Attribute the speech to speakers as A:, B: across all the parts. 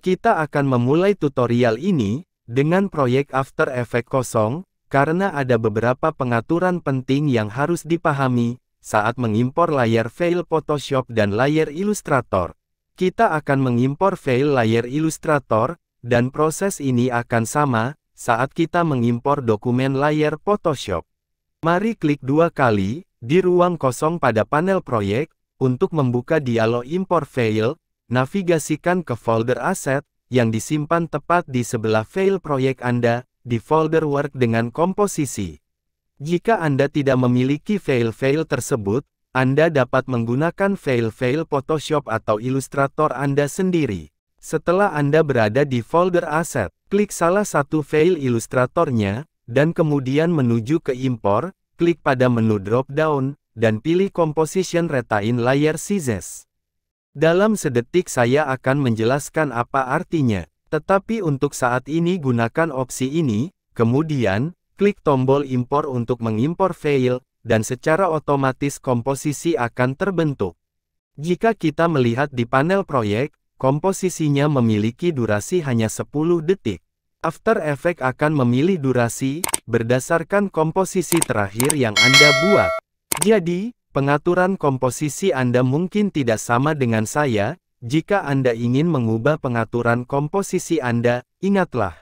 A: Kita akan memulai tutorial ini dengan proyek After Effects kosong, karena ada beberapa pengaturan penting yang harus dipahami saat mengimpor layar file Photoshop dan layar Illustrator. Kita akan mengimpor file layar Illustrator, dan proses ini akan sama saat kita mengimpor dokumen layar Photoshop. Mari klik 2 kali di ruang kosong pada panel proyek untuk membuka dialog impor file. Navigasikan ke folder aset yang disimpan tepat di sebelah file proyek Anda di folder Work dengan komposisi. Jika Anda tidak memiliki file-file tersebut, Anda dapat menggunakan file-file Photoshop atau Illustrator Anda sendiri. Setelah Anda berada di folder aset, klik salah satu file Illustratornya, dan kemudian menuju ke impor, klik pada menu drop-down, dan pilih Composition Retain Layer Sizes. Dalam sedetik saya akan menjelaskan apa artinya, tetapi untuk saat ini gunakan opsi ini, kemudian, klik tombol impor untuk mengimpor file, dan secara otomatis komposisi akan terbentuk. Jika kita melihat di panel proyek, komposisinya memiliki durasi hanya 10 detik. After Effects akan memilih durasi, berdasarkan komposisi terakhir yang Anda buat. Jadi, pengaturan komposisi Anda mungkin tidak sama dengan saya. Jika Anda ingin mengubah pengaturan komposisi Anda, ingatlah,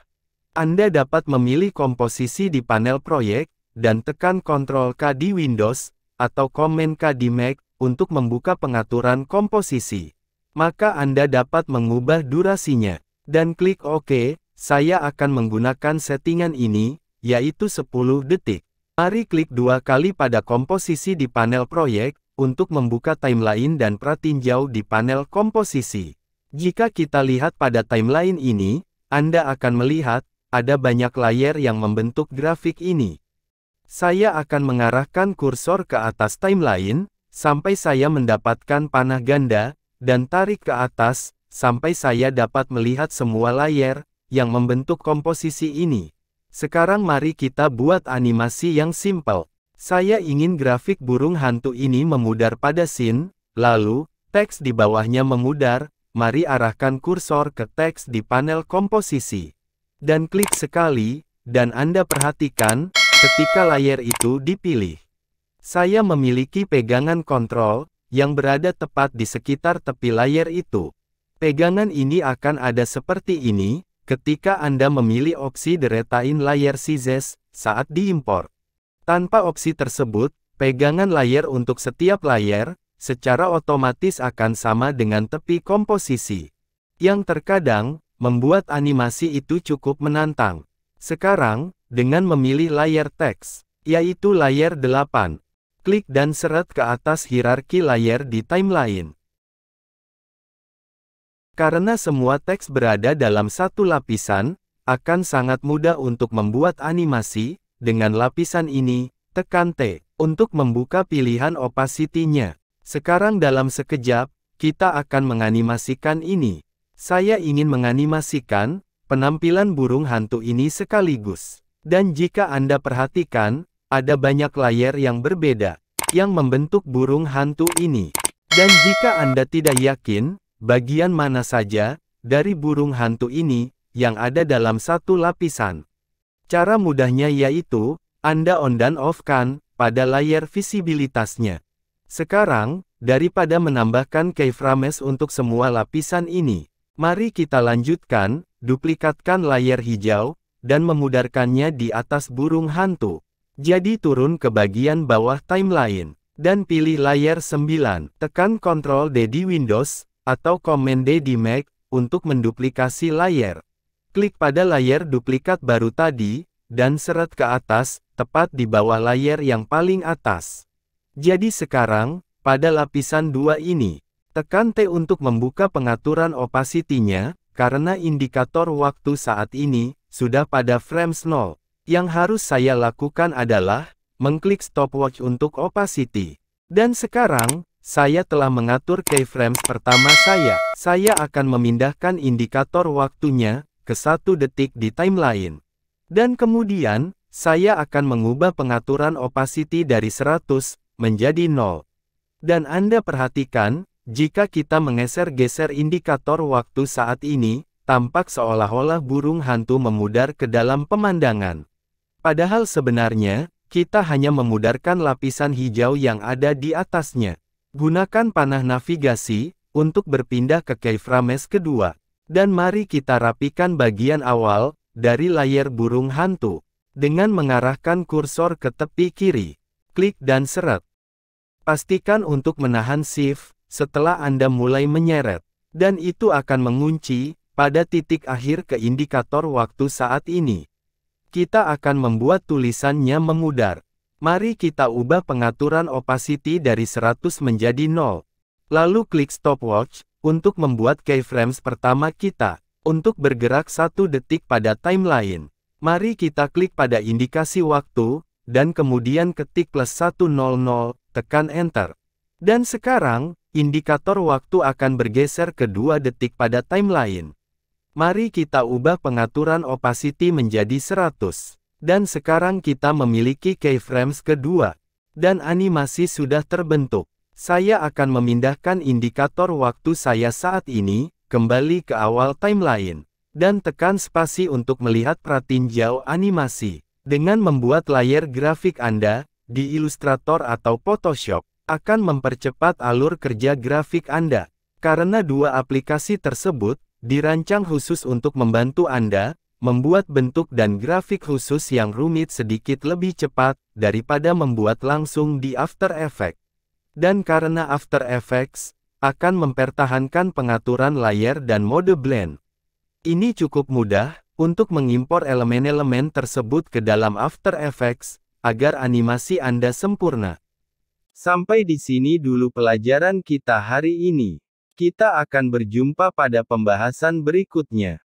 A: Anda dapat memilih komposisi di panel proyek, dan tekan Ctrl K di Windows, atau Command K di Mac, untuk membuka pengaturan komposisi. Maka Anda dapat mengubah durasinya. Dan klik OK, saya akan menggunakan settingan ini, yaitu 10 detik. Mari klik 2 kali pada komposisi di panel proyek, untuk membuka timeline dan pratinjau di panel komposisi. Jika kita lihat pada timeline ini, Anda akan melihat, ada banyak layer yang membentuk grafik ini. Saya akan mengarahkan kursor ke atas timeline, sampai saya mendapatkan panah ganda, dan tarik ke atas, sampai saya dapat melihat semua layer, yang membentuk komposisi ini. Sekarang mari kita buat animasi yang simple. Saya ingin grafik burung hantu ini memudar pada scene, lalu, teks di bawahnya memudar. Mari arahkan kursor ke teks di panel komposisi. Dan klik sekali, dan Anda perhatikan, ketika layar itu dipilih. Saya memiliki pegangan kontrol, yang berada tepat di sekitar tepi layar itu. Pegangan ini akan ada seperti ini, ketika Anda memilih opsi Retain Layer Sizes, saat diimpor. Tanpa opsi tersebut, pegangan layar untuk setiap layar, secara otomatis akan sama dengan tepi komposisi. Yang terkadang, membuat animasi itu cukup menantang. Sekarang, dengan memilih layar teks, yaitu layar 8, klik dan seret ke atas hierarki layar di timeline. Karena semua teks berada dalam satu lapisan, akan sangat mudah untuk membuat animasi. Dengan lapisan ini, tekan T untuk membuka pilihan opacity-nya. Sekarang dalam sekejap, kita akan menganimasikan ini. Saya ingin menganimasikan penampilan burung hantu ini sekaligus. Dan jika Anda perhatikan, ada banyak layar yang berbeda, yang membentuk burung hantu ini. Dan jika Anda tidak yakin, bagian mana saja dari burung hantu ini yang ada dalam satu lapisan. Cara mudahnya yaitu, Anda on dan off-kan pada layar visibilitasnya. Sekarang, daripada menambahkan keyframes untuk semua lapisan ini, mari kita lanjutkan, duplikatkan layar hijau, dan memudarkannya di atas burung hantu. Jadi turun ke bagian bawah timeline, dan pilih layar 9, tekan Ctrl D di Windows, atau Command D di Mac, untuk menduplikasi layar. Klik pada layar duplikat baru tadi, dan seret ke atas, tepat di bawah layar yang paling atas. Jadi sekarang, pada lapisan 2 ini, tekan T untuk membuka pengaturan opacity-nya, karena indikator waktu saat ini, sudah pada frames 0. Yang harus saya lakukan adalah, mengklik stopwatch untuk opacity. Dan sekarang, saya telah mengatur keyframes pertama saya. Saya akan memindahkan indikator waktunya ke 1 detik di timeline. Dan kemudian, saya akan mengubah pengaturan opacity dari 100 menjadi 0. Dan Anda perhatikan, jika kita menggeser-geser indikator waktu saat ini, tampak seolah-olah burung hantu memudar ke dalam pemandangan. Padahal sebenarnya, kita hanya memudarkan lapisan hijau yang ada di atasnya. Gunakan panah navigasi untuk berpindah ke keyframes kedua. Dan mari kita rapikan bagian awal dari layar burung hantu. Dengan mengarahkan kursor ke tepi kiri, klik dan seret. Pastikan untuk menahan Shift setelah Anda mulai menyeret. Dan itu akan mengunci pada titik akhir ke indikator waktu saat ini. Kita akan membuat tulisannya memudar. Mari kita ubah pengaturan opacity dari 100 menjadi 0. Lalu klik stopwatch untuk membuat keyframes pertama kita. Untuk bergerak 1 detik pada timeline, mari kita klik pada indikasi waktu, dan kemudian ketik +100, tekan Enter. Dan sekarang, indikator waktu akan bergeser ke 2 detik pada timeline. Mari kita ubah pengaturan opacity menjadi 100. Dan sekarang kita memiliki keyframes kedua. Dan animasi sudah terbentuk. Saya akan memindahkan indikator waktu saya saat ini, kembali ke awal timeline. Dan tekan spasi untuk melihat pratinjau animasi. Dengan membuat layar grafik Anda, di Illustrator atau Photoshop, akan mempercepat alur kerja grafik Anda. Karena dua aplikasi tersebut dirancang khusus untuk membantu Anda membuat bentuk dan grafik khusus yang rumit sedikit lebih cepat daripada membuat langsung di After Effects. Dan karena After Effects akan mempertahankan pengaturan layar dan mode blend. Ini cukup mudah untuk mengimpor elemen-elemen tersebut ke dalam After Effects agar animasi Anda sempurna. Sampai di sini dulu pelajaran kita hari ini. Kita akan berjumpa pada pembahasan berikutnya.